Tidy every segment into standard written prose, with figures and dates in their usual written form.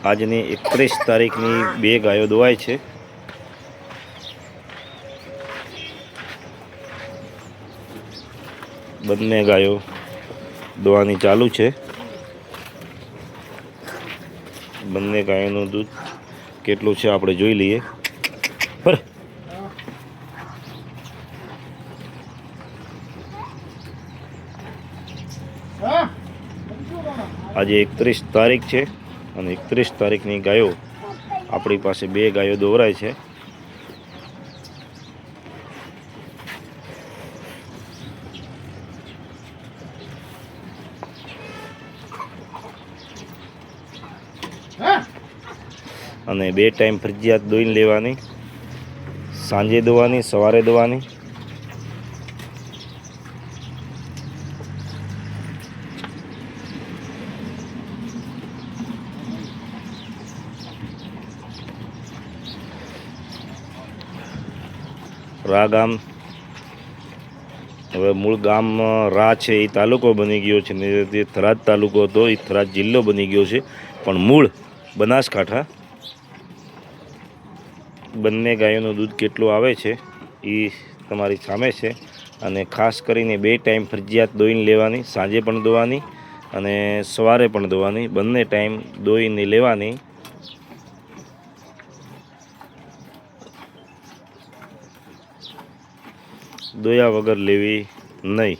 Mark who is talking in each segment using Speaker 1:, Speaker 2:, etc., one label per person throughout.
Speaker 1: આજની 31 તારીખની 2 ગાયો દોવાય છે। બંને ગાયો દોવાની ચાલુ છે। બંને ગાયોનું દૂધ કેટલું છે આપણે જોઈ લઈએ। પર આજે 31 તારીખ છે અને 31 તારીખની ગાયો આપણી પાસે 2 ગાયો દોરાય છે। અને 2 ટાઈમ ફરજિયાત દોઈને લેવાની, સાંજે દોવાની, સવારે દોવાની। રા ગામ હવે મૂળ ગામ રા છે એ તાલુકો બની ગયો છે ને જે થરાદ તાલુકો હતો એ થરાદ જિલ્લો બની ગયો છે, પણ મૂળ બનાસકાંઠા। બંને ગાયોનું દૂધ કેટલું આવે છે એ તમારી સામે છે। અને ખાસ કરીને 2 ટાઈમ ફરજિયાત દોઈને લેવાની, સાંજે પણ દોવાની અને સવારે પણ દોવાની। બંને ટાઈમ દોઈને લેવાની। દોયા વગર લેવી નહીં।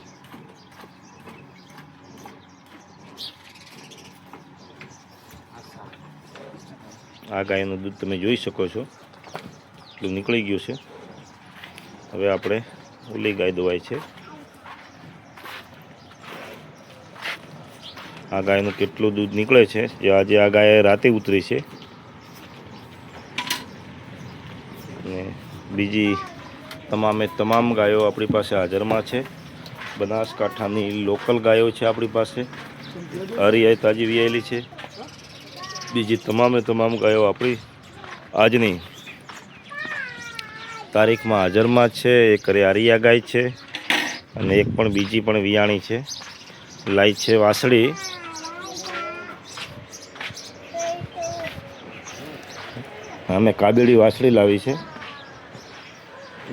Speaker 1: આ ગાયનું દૂધ તમે જોઈ શકો છો એટલું નીકળી ગયું છે। હવે આપણે ઓલી ગાય દોવાય છે। આ ગાયનું કેટલું દૂધ નીકળે છે જે આજે આ ગાય રાતે ઉતરી છે। અને બીજી તમામ ગાયો આપણી પાસે હાજરમાં છે। બનાસકાંઠાની લોકલ ગાયો છે આપણી પાસે, હરિયાળી તાજી વિયાયેલી છે। બીજી તમામ ગાયો આપણી આજની તારીખમાં હાજરમાં છે। એક હરિયા ગાય છે અને એક પણ બીજી પણ વિયાણી છે, લાઈ છે વાસળી। અમે કાબેડી વાસળી લાવી છે,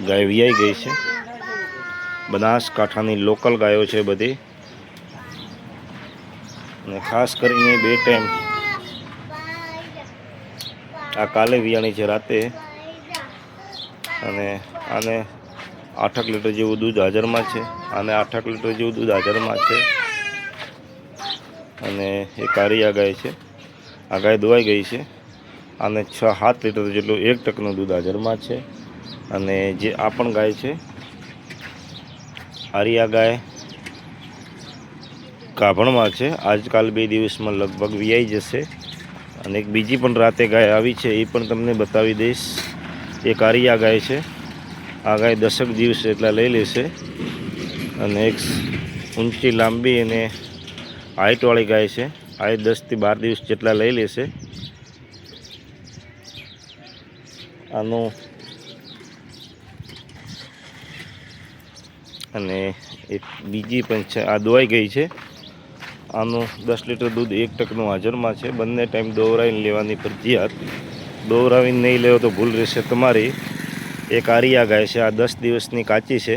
Speaker 1: ગાય વિયાઈ ગઈ છે। બનાસકાંઠાની લોકલ ગાયો છે બધી, અને ખાસ કરીને 2 ટાઈમ આ કાલે વિયાણી છે રાતે, અને આને 8 લીટર જેવું દૂધ હાજરમાં છે। આને 8 લીટર જેવું દૂધ હાજરમાં છે। અને એ કારિયા ગાય છે, આ ગાય દોવાઈ ગઈ છે। આને 6-7 લીટર જેટલું 1% દૂધ હાજરમાં છે। અને જે આ પણ ગાય છે આરિયા ગાય ગાભણમાં છે, આજકાલ 2 દિવસમાં લગભગ વિયાઈ જશે। અને એક બીજી પણ રાતે ગાય આવી છે એ પણ તમને બતાવી દઈશ। એક આરિયા ગાય છે, આ ગાય 10 દિવસ એટલા લઈ લેશે। અને એક ઊંચી લાંબી અને હાઇટવાળી ગાય છે, આ 10 થી 12 દિવસ જેટલા લઈ લેશે। આનું અને એક બીજી પણ છે, આ દોવાઈ ગઈ છે। આનું 10 લીટર દૂધ 1% હાજરમાં છે। બંને ટાઈમ દોવરાવીને લેવાની ફરજિયાત, દોવરાવીને નહીં લેવો તો ભૂલ રહેશે તમારી। એક આરિયા ગાય છે, આ 10 દિવસની કાચી છે।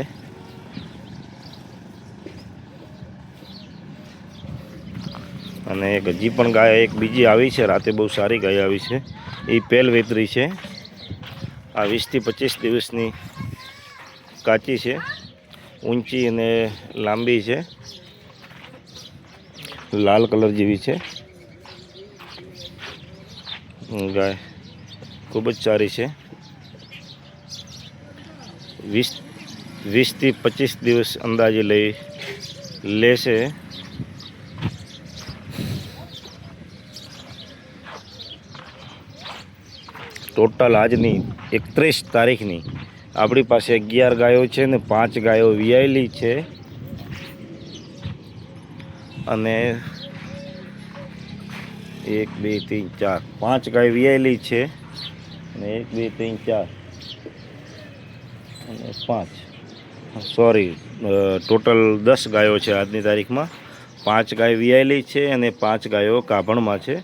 Speaker 1: અને એક હજી પણ ગાય એક બીજી આવી છે, રાતે બહુ સારી ગાય આવી છે, એ પહેલ વેતરી છે। આ 20 થી 25 દિવસની કાચી છે, ઊંચી અને લાંબી છે, લાલ કલર જેવી છે ગાય, ખૂબ જ સારી છે। 20 થી 25 દિવસ અંદાજે લઈ લેશે। ટોટલ આજની 31 તારીખની આપણી પાસે 11 ગાયો છે ને 5 ગાયો વિયાયેલી છે। અને 1 2 3 4 5 ગાય વિયાયેલી છે, અને 1 2 3 4 અને 5 સોરી ટોટલ 10 ગાયો છે આજની તારીખમાં। 5 ગાય વિયાયેલી છે અને 5 ગાયો ગાભણમાં છે।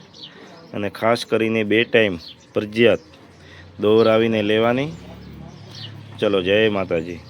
Speaker 1: અને ખાસ કરીને 2 ટાઈમ ફરજિયાત દોરાવીને લેવાની. ચલો, જય માતાજી.